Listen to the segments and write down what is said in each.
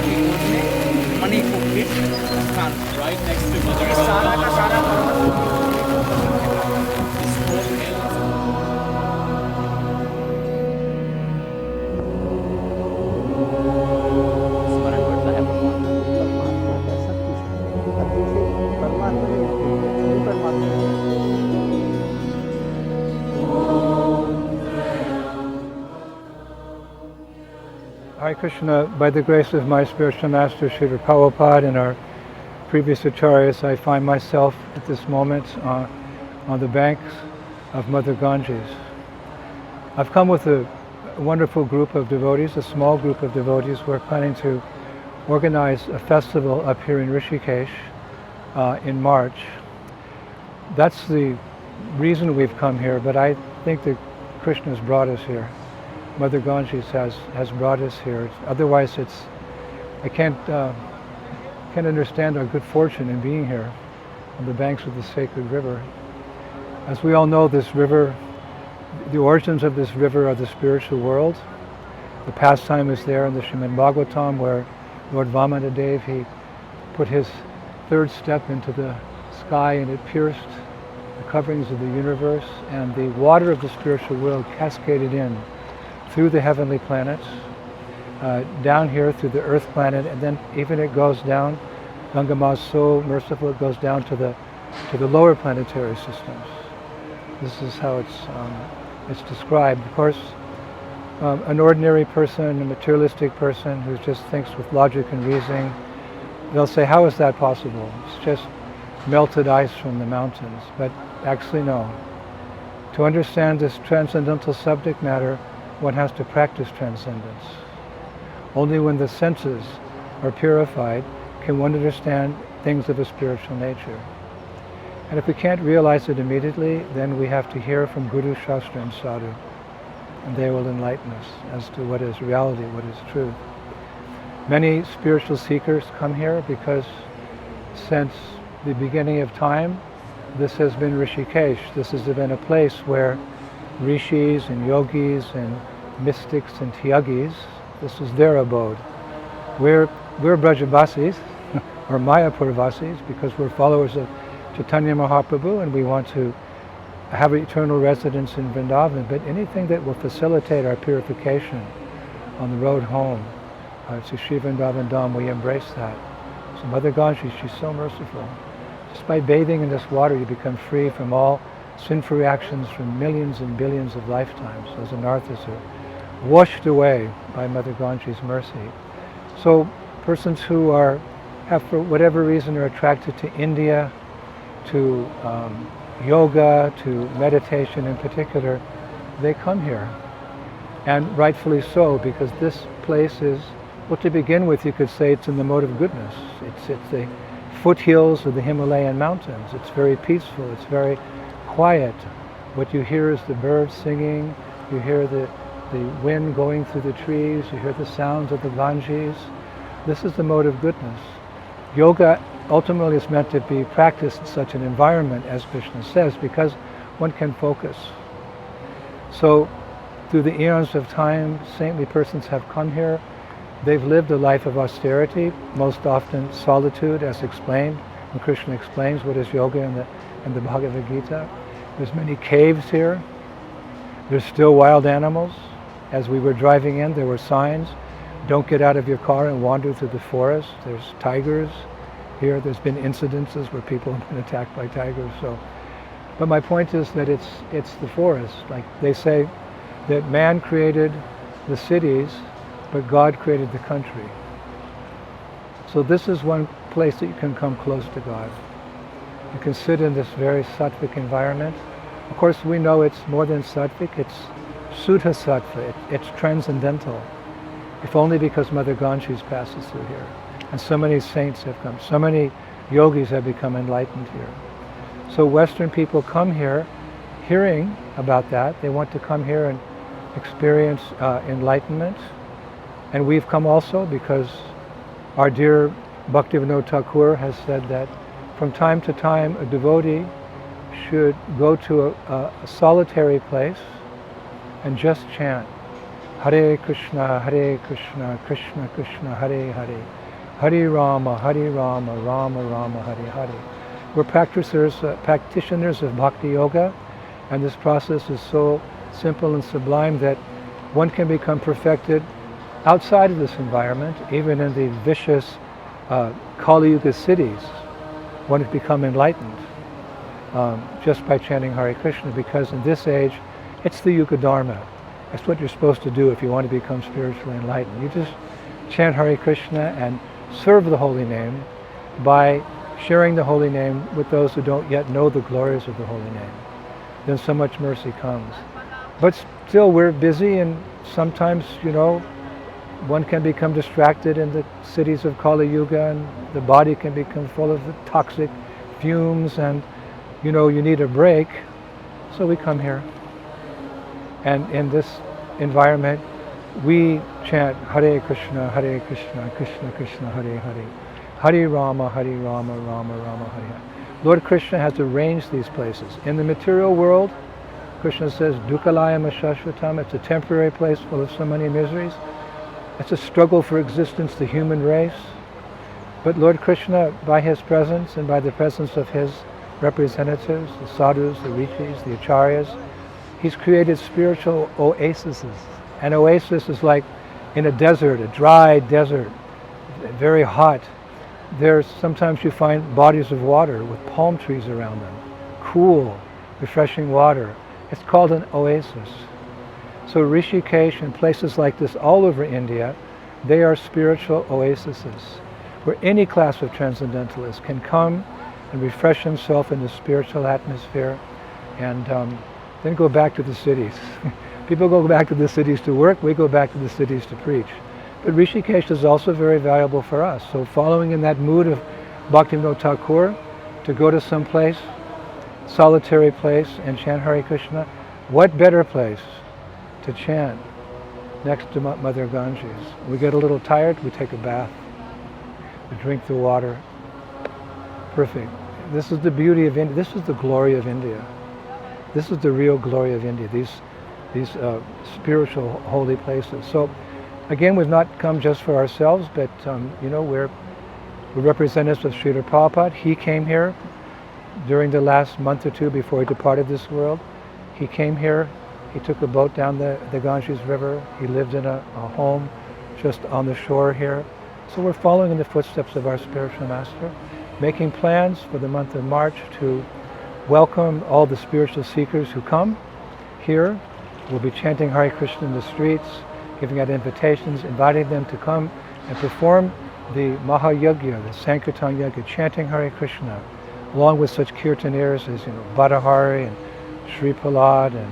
की गोद में मणि कुंभित स्थान right next to Mother ये सारा का Ganga. सारा पर्वत This whole hill is स्मरण बढ़ता है परमात्मा का सब कुछ है। अब जैसे परमात्मा ने सभी परमात्मा है। Hare Krishna, by the grace of my spiritual master Srila Prabhupada and our previous acharyas, I find myself at this moment on the banks of Mother Ganges. I've come with a wonderful group of devotees, a small group of devotees. We're planning to organize a festival up here in Rishikesh in March. That's the reason we've come here, but I think that Krishna's brought us here. Mother Ganges has brought us here. Otherwise, I can't understand our good fortune in being here on the banks of the sacred river. As we all know, this river, the origins of this river are the spiritual world. The pastime is there in the Srimad Bhagavatam, where Lord Vamanadev, he put his third step into the sky and it pierced the coverings of the universe, and the water of the spiritual world cascaded in through the heavenly planets, down here through the earth planet, and then even it goes down. Ganga Ma is so merciful, it goes down to the lower planetary systems. This is how it's described. Of course, an ordinary person, a materialistic person who just thinks with logic and reasoning, they'll say, how is that possible? It's just melted ice from the mountains. But actually no. To understand this transcendental subject matter, one has to practice transcendence. Only when the senses are purified can one understand things of a spiritual nature. And if we can't realize it immediately, then we have to hear from Guru, Shastra and Sadhu, and they will enlighten us as to what is reality, what is truth. Many spiritual seekers come here because since the beginning of time, this has been Rishikesh. This has been a place where Rishis and yogis and mystics and tyagis, this is their abode. We're Brajavasis, or Mayapurvasis, because we're followers of Chaitanya Mahaprabhu and we want to have eternal residence in Vrindavan, but anything that will facilitate our purification on the road home to Sri Vrindavan Dham, we embrace that. So Mother Ganges, she's so merciful. Just by bathing in this water, you become free from all sinful reactions from millions and billions of lifetimes. Those anarthas are washed away by Mother Ganges' mercy. So persons who have for whatever reason are attracted to India, to yoga, to meditation in particular, they come here. And rightfully so, because this place is, well, to begin with, you could say it's in the mode of goodness. It's the foothills of the Himalayan mountains. It's very peaceful, it's very quiet. What you hear is the birds singing, you hear the wind going through the trees, you hear the sounds of the Ganges. This is the mode of goodness. Yoga ultimately is meant to be practiced in such an environment, as Krishna says, because one can focus. So through the eons of time, saintly persons have come here. They've lived a life of austerity, most often solitude, as explained, when Krishna explains what is yoga in the Bhagavad Gita. There's many caves here. There's still wild animals. As we were driving in, there were signs, don't get out of your car and wander through the forest. There's tigers here. There's been incidences where people have been attacked by tigers. But my point is that it's the forest. Like they say that man created the cities, but God created the country. So this is one place that you can come close to God. You can sit in this very sattvic environment. Of course, we know it's more than sattvic, it's Suddha Sattva, it's transcendental. If only because Mother Ganges passes through here. And so many saints have come, so many yogis have become enlightened here. So Western people come here hearing about that. They want to come here and experience enlightenment. And we've come also because our dear Bhaktivinoda Thakur has said that from time to time a devotee should go to a solitary place and just chant. Hare Krishna, Krishna Krishna, Hare Hare, Hare Rama, Rama Rama, Hare Hare. We're practitioners of Bhakti Yoga, and this process is so simple and sublime that one can become perfected outside of this environment, even in the vicious Kali Yuga cities. One has become enlightened just by chanting Hare Krishna, because in this age, it's the Yuga Dharma. That's what you're supposed to do if you want to become spiritually enlightened. You just chant Hare Krishna and serve the holy name by sharing the holy name with those who don't yet know the glories of the holy name. Then so much mercy comes. But still, we're busy, and sometimes, one can become distracted in the cities of Kali Yuga, and the body can become full of the toxic fumes, and you need a break. So we come here. And in this environment, we chant Hare Krishna, Krishna Krishna, Hare Hare, Hare Rama, Rama Rama, Hare Hare. Lord Krishna has arranged these places. In the material world, Krishna says, Dukkalayam Ashashvatam, it's a temporary place full of so many miseries. It's a struggle for existence, the human race. But Lord Krishna, by his presence and by the presence of his representatives, the sadhus, the rishis, the acharyas, he's created spiritual oases. An oasis is like in a desert, a dry desert, very hot. Sometimes you find bodies of water with palm trees around them, cool, refreshing water. It's called an oasis. So Rishikesh and places like this all over India, they are spiritual oases where any class of transcendentalists can come and refresh himself in the spiritual atmosphere, and then go back to the cities. People go back to the cities to work, we go back to the cities to preach. But Rishikesh is also very valuable for us. So following in that mood of Bhaktivinoda Thakur, to go to some place, solitary place, and chant Hare Krishna, what better place to chant next to Mother Ganges? We get a little tired, we take a bath, we drink the water. Perfect. This is the beauty of India. This is the glory of India. This is the real glory of India, these spiritual holy places. So again, we've not come just for ourselves, but we're representatives of Srila Prabhupada. He came here during the last month or two before he departed this world. He came here, he took a boat down the Ganges River, he lived in a home just on the shore here. So we're following in the footsteps of our spiritual master, making plans for the month of March to welcome all the spiritual seekers who come here. We'll be chanting Hare Krishna in the streets, giving out invitations, inviting them to come and perform the Mahayagya, the Sankirtan Yagya, chanting Hare Krishna, along with such kirtaneers as Bhattahari and Sri Prahlad and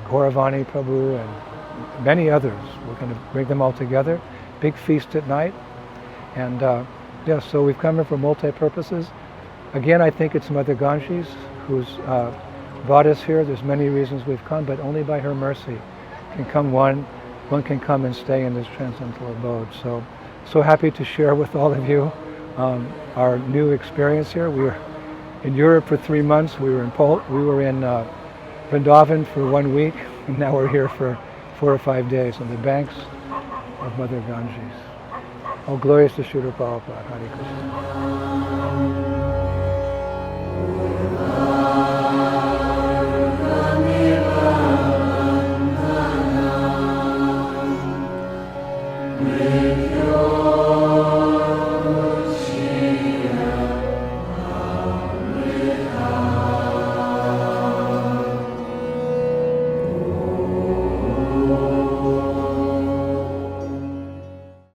Gauravani Prabhu and many others. We're going to bring them all together. Big feast at night. And so we've come here for multi-purposes. Again, I think it's Mother Ganges who's brought us here. There's many reasons we've come, but only by her mercy can come one can come and stay in this transcendental abode. So happy to share with all of you our new experience here. We were in Europe for 3 months. We were in Vrindavan for 1 week, and now we're here for 4 or 5 days on the banks of Mother Ganges. All glories to Srila Prabhupada. Hare Krishna. With